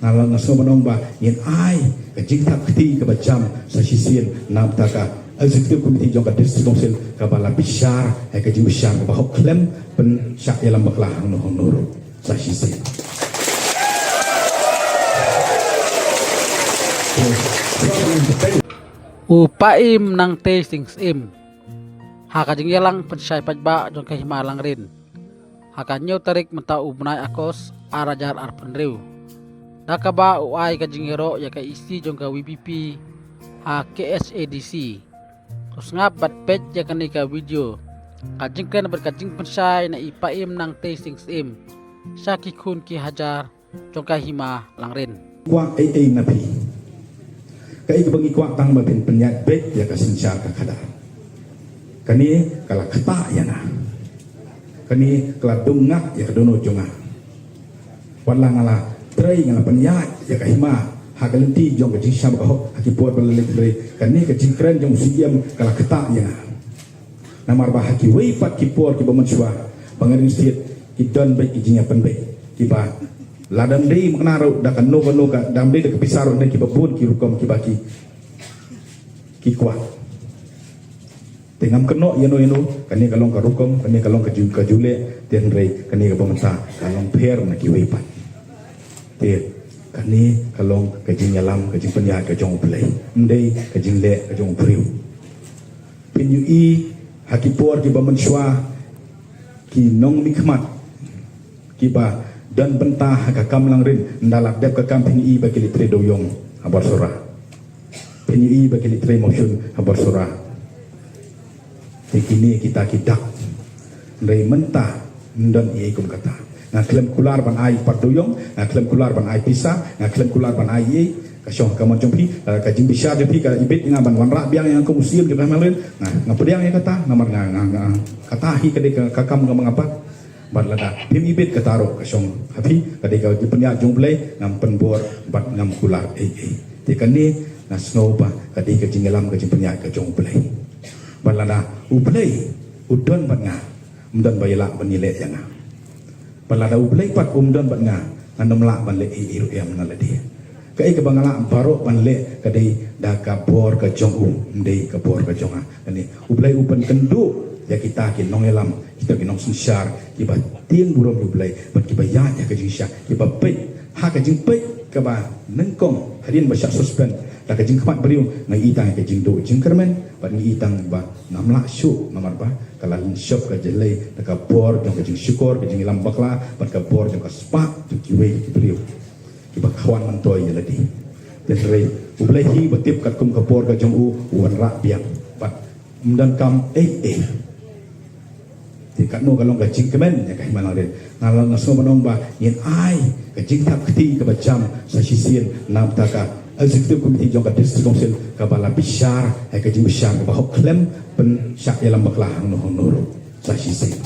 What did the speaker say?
nalang naso manong ba yin ai ka jingtap kti ka bajam sa sisien nam taka executive committee jong ka district council ka bala bishar ai ka jing bishar ka bahok klem pen syak yalam baklah no honor sa sisien Upaim nang tasting im hakajing yalang pensay pajba jong kahimalang rin hakanyo tarik menta ubnay akos arajar arpenriu nakaba uay kajing hero ya ka isi jong ka WPP ha KSADC terus ngabat pet ya kanika video kajing kan berkajing pensay na ipaim nang tasting im sakikun ki hajar jong kahima langrin kwa ai napi kai ka bangi kwa tang ma pen penyat bet ya ka sincha ka kada kani kala kata ya na kani kala dungak ya ka dono jonga wala ngala trai ngala penyat ya ka hima ha ka lenti jong ka jisam ka hok ha ki puat balek bre kani ka jingkren jong siam kala kata ya namar ba ha ki wei pat ki puat ki bamanswa pangarin stit ki don baik ki jinga pen baik ki ba ladam dei maknaro da kan no ka dam dei da pisaro ne ki babun ki rukom ki baki ki kuat tengam keno yano kani kalong ka rukom kani kalong ka jule ten rei kani ka pamenta kalong per na ki weipat te kani kalong ka jing yalam ka jing penya ka jong play ndei ka jing le ka jong priu pinyu i hakipor ki bamanswa ki nong mikmat ki ba dan bentah ka kam lang rin ndalak dep ka kam PNI bagi litre doyong habar sura PNI bagi litre motion habar sura kini kita kidak ndai mentah ndan i kum kata ngaklem kular ban ai pat doyong ngaklem kular ban ai pisa ngaklem kular ban ai ka syong ka moncong pi ka jing bisa je pi ka ibit ngaban wan ra biang yang ko musim je malin nah ngapediang yang kata nomor kata hi ka kam ngapa badlada pim ibit kataro kasong hapi kadika dipenya jomblay ngam penbor bat ngam kular tekani na snow pa kadika jingalam ka jimpenya ka jomblay badlada ublay udon bat nga umdon bayala banile yanga badlada ublay pat umdon bat nga andam la banle iru yam ngaladi kai ka bangala baro banle kadai da ka bor ka jongu ndei ka bor ka jonga ani ublay upan kendu ya kita ki nong elam kita ki nong sunsyar ki ba tiang burom ublay bat ki ba ya ka jing syak ki ba pe ha ka jing pe ka ba nengkong hadin ba syak suspend la ka jing khamat beriu ngai itang ka jing do jing kermen bat ngai itang ba namla syu namar ba kala shop ka jelai ka bor jong ka jing syukur ka jing elam bakla bat ka bor jong ka spa tu ki we ki beriu ki ba kawan mantoy ya ladi dan rei ublay hi batip kat kum ka bor ka jong u wan ra biang bat mdan kam tikat no kalong ka jing kemen ya kai malang rin nalang naso manong ba yin ai ka jing tap kti ka bajam sa sisien nam taka executive committee jong ka district council ka bala bishar ai ka jing bishar ka bahok klem pen syak yalam baklah no honor sa sisien